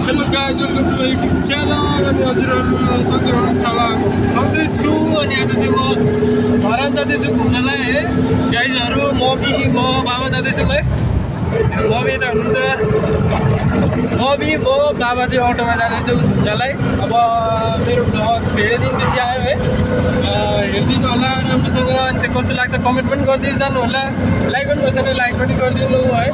hello guys welcome to my YouTube channel अनि हजुरहरू सन्चै हुनुहुन्छ होला सन्चै छु अनि आज चाहिँ म धरान जाँदैछु घुम्नलाई है गाइजहरू म बाबा जाँदैछु है मम्मी यता हुनुहुन्छ मम्मी म बाबा चाहिँ अटोमा जाँदैछु घुम्नलाई अब मेरो भ्लग धेरै दिनपछि आयो है हेरिदिनु होला राम्रोसँग अनि त्यो कस्तो लाग्छ कमेन्ट पनि गरिदिनु जानु होला लाइक गर्नुभएछ भने लाइक पनि गरिदिनु है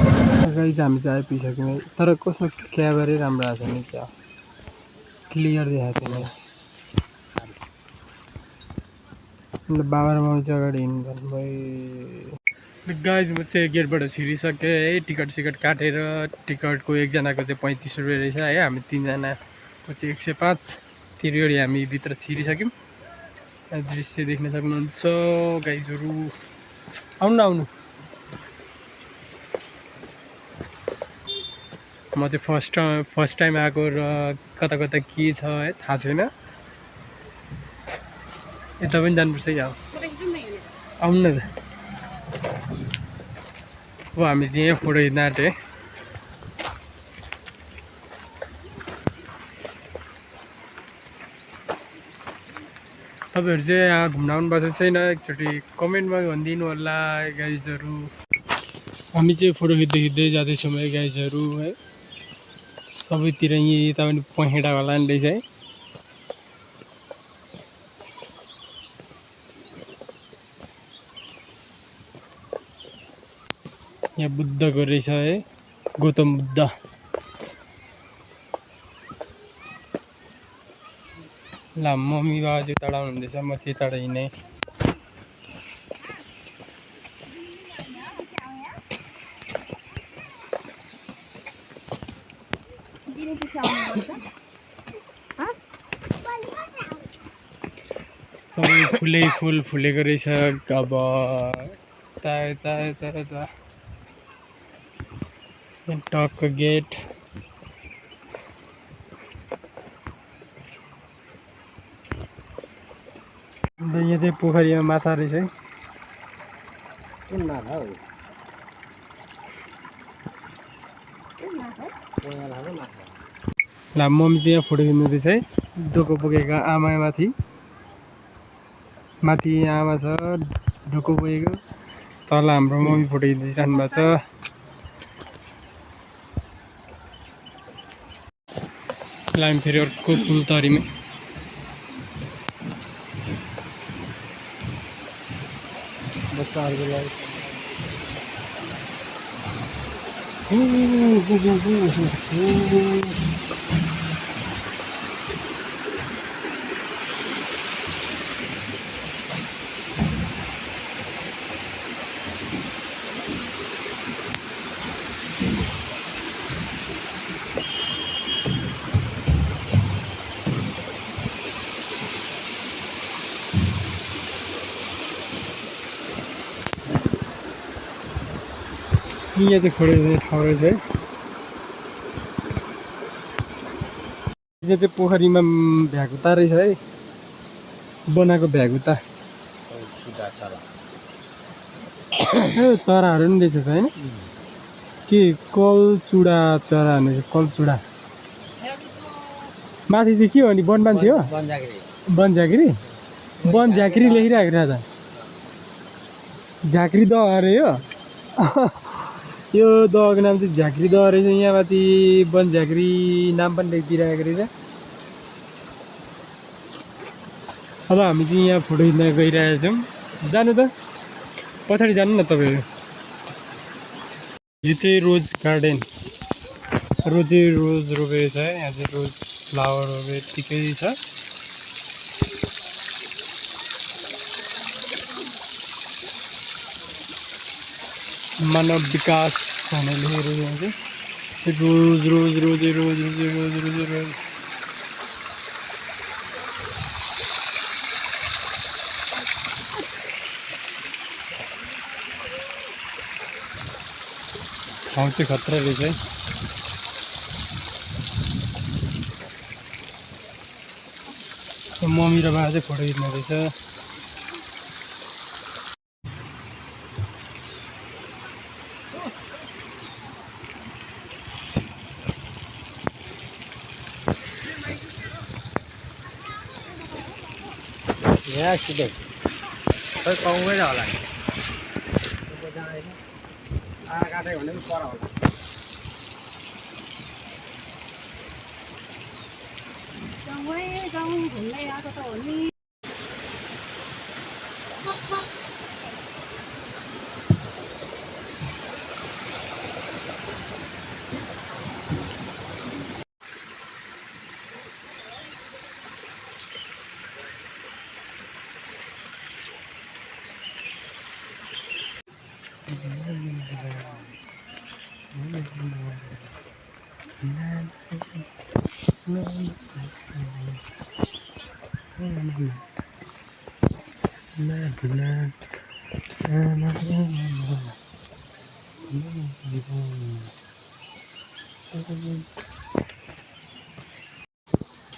गाइज हामी चाहिँ आइपुगिसक्यौँ तर कस्तो क्यामेरै राम्रो आएको छैन क्या क्लियर देखाएको छैन अन्त बाबा र मम्मी चाहिँ अगाडि हिँड्नु भयो गाइज म चाहिँ गेटबाट छिरिसकेँ है टिकट सिकट काटेर टिकटको एकजनाको चाहिँ 35 रुपियाँ रहेछ है हामी तीनजनाको चाहिँ 105 तिरिगरी हामी भित्र छिरिसक्यौँ दृश्य देख्न सक्नुहुन्छ गाइजहरू आउनु म चाहिँ फर्स्ट टाइम आएको र कता कता के छ है थाहा छैन यता पनि जानुपर्छ है आउनु न त अब हामी चाहिँ यहाँ फोटो खिच्न आँट्यो है तपाईँहरू चाहिँ यहाँ घुम्न आउनुभएको छैन एकचोटि कमेन्टमा भनिदिनु होला गाइजहरू हामी चाहिँ फोटो खिच्दै खिच्दै जाँदैछौँ है गाइजहरू है सबैतिर यता पनि पहेँडा होला नि रहेछ है यहाँ बुद्धको रहेछ है गौतम बुद्ध ल मम्मी बाबा चाहिँ टाढा हुनुहुँदैछ म चाहिँ टाढा हिँडेँ सबै फुलै फुल फुलेको रहेछ अब यता टकको गेट अन्त यहाँ चाहिँ पोखरीमा माछा रहेछ है ल मम्मी चाहिँ यहाँ फोटो खिच्नुहुँदैछ है डोको बोकेको आमामाथि माथि आमा छ डोको बोकेको तल हाम्रो मम्मी फोटो खिचिरहनु भएको छ ल हामी फेरि अर्को पुल तरीमै बच्चाहरूको लागि यहाँ चाहिँ फोटो खिच्ने ठाउँ रहेछ है यहाँ चाहिँ पोखरीमा भ्यागुता रहेछ है बनाएको भ्यागुता चराहरू पनि रहेछ त होइन के कलचुडा चरा भन्ने कलचुडा माथि चाहिँ के हो नि वन मान्छे हो वनझाँक्री वनझाँक्री लेखिरहेको राजा झाँक्री दह अरे हो यो दहको नाम चाहिँ झाँक्री दह रहेछ यहाँ माथि वनझाँक्री नाम पनि लेखिदिइरहेको रहेछ अब हामी चाहिँ यहाँ फोटो खिच्न गइरहेका छौँ जानु त पछाडि जानु न तपाईँहरू यो चाहिँ रोज गार्डन रोज रोपेको छ है यहाँ चाहिँ रोज फ्लावरहरू यत्तिकै छ मानव विकास भनेर लेखेर यहाँ चाहिँ रोज ठाउँ चाहिँ खतरा रहेछ है मम्मी र बाबा चाहिँ फोटो खिच्नु रहेछ यहाँ सिधै खै पाउँदैन होला नि काटेको भने पनि पर होला गाउँ घुम्दै आएको त हो नि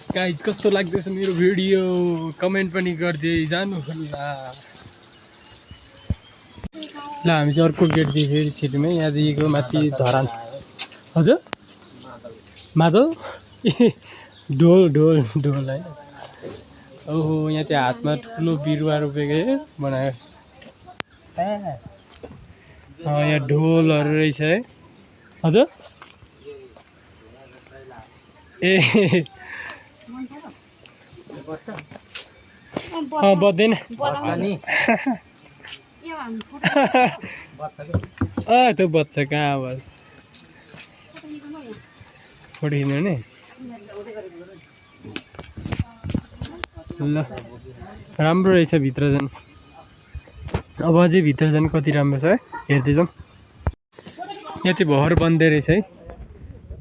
गाइज कस्तो लाग्दैछ मेरो भिडियो कमेन्ट पनि गर्दै जानु होला ल हामी चाहिँ अर्को गेटदेखि फेरि छिटोमै यहाँदेखिको माथि धरान हजुर माधव ढोल ढोल ढोल है ओहो यहाँ चाहिँ हातमा ठुलो बिरुवा रोपेको बनायो यहाँ ढोलहरू रहेछ है हजुर ए बज्दैन त्यो बच्छ कहाँ अब फोडिनु नि ल राम्रो रहेछ भित्र जानु अब अझै भित्र जानु कति राम्रो छ है हेर्दै जाउँ यहाँ चाहिँ भर बन्दै रहेछ है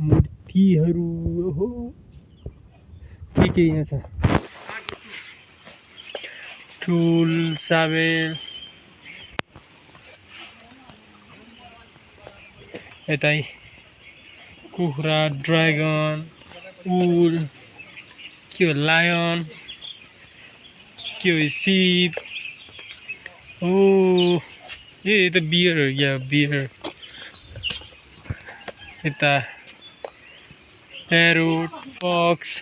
मूर्तिहरू हो के यहाँ छ टुल साबेल यतै कुखुरा ड्रागन उल के हो लायन के हो सिप ओ ए त बियर हो क्या बियर यता प्यारोट फक्स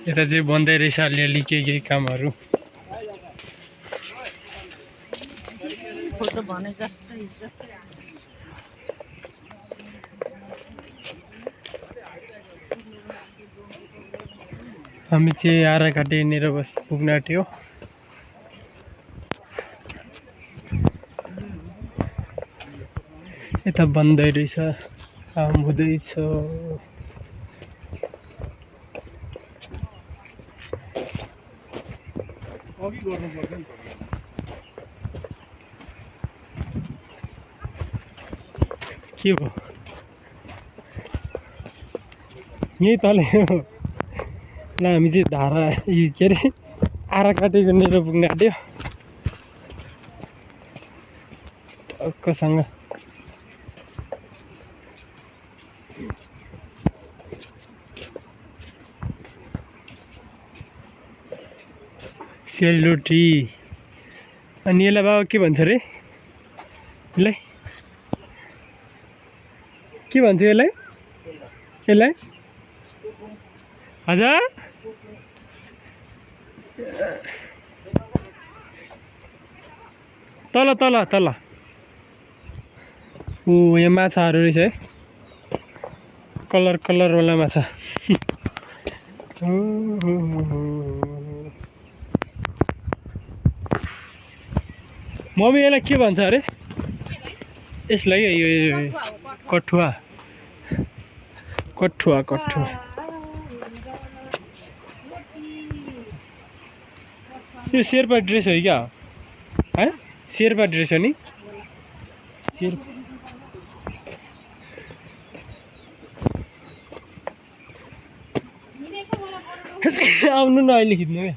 यता चाहिँ बन्दै रहेछ अलिअलि के कामहरू हामी चाहिँ आराघाटे हिँडेर पुग्न आँट्यो यता बन्दै रहेछ काम हुँदैछ के हो यही तल ल हामी चाहिँ धारा के अरे आराघाटेको निर पुग्न आँट्यो टक्कसँग सेलरोटी अनि यसलाई बाबा के भन्छ अरे यसलाई के भन्छ यसलाई हजुर तल तल तल ओ यहाँ माछाहरू रहेछ है कलरवाला माछा मम्मी यसलाई के भन्छ अरे यसलाई यो कठुवा कठुवा कठुवा यो शेर्पा ड्रेस हो क्या है शेर्पा ड्रेस हो नि आउनु न अहिले खिच्नु क्या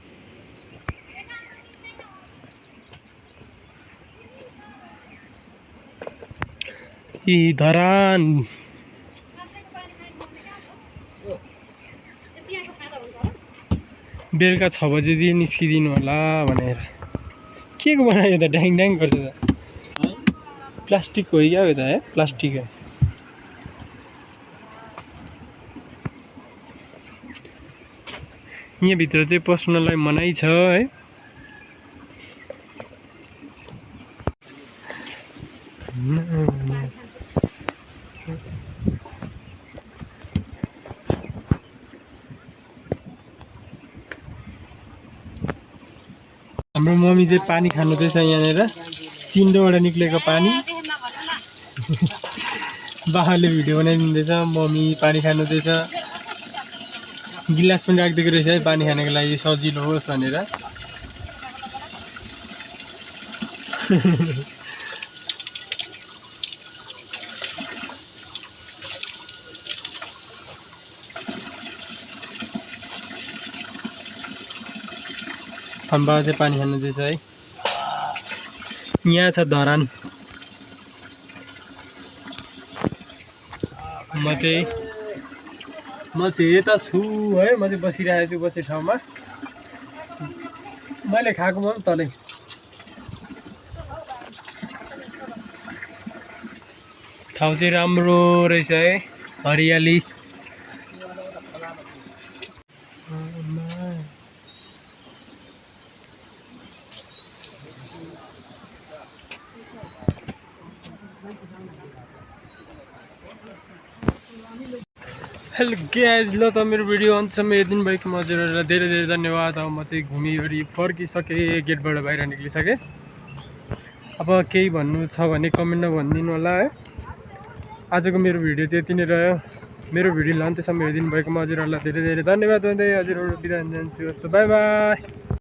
कि धरान बेलुका 6 बजेदेखि निस्किदिनु होला भनेर के को बनायो त ड्याङ ड्याङ गर्छ त प्लास्टिकको हो क्या हो त है प्लास्टिक हो यहाँ भित्र चाहिँ पस्नलाई मनाइ छ है हाम्रो मम्मी चाहिँ पानी खानुहुँदैछ यहाँनिर चिन्डोबाट निक्लेको पानी बाबाले भिडियो बनाइदिँदैछ मम्मी पानी खानुहुँदैछ गिलास पनि राखिदिएको रहेछ है पानी खानको लागि सजिलो होस् भनेर बाबा चाहिँ पानी खानुहुँदैछ है यहाँ छ धरान म चाहिँ यता छु है म चाहिँ बसिरहेको छु बसेको ठाउँमा मैले खाएकोमा पनि तलै ठाउँ चाहिँ राम्रो रहेछ है हरियाली हेलो गाइज ल त मेरो भिडियो अन्तसम्म हेरिदिनु भएको हजुरहरूलाई धेरै धेरै धन्यवाद अब म चाहिँ घुमिवरि फर्किसकेँ गेटबाट बाहिर निक्लिसकेँ अब केही भन्नु छ भने कमेन्टमा भनिदिनु होला है आजको मेरो भिडियो चाहिँ यति नै रह्यो मेरो भिडियोलाई अन्तसम्म हेरिदिनु भएकोमा हजुरहरूलाई धेरै धेरै धन्यवाद भन्दै हजुरहरू बिदा हुन जान्छु हस् त बाई बाई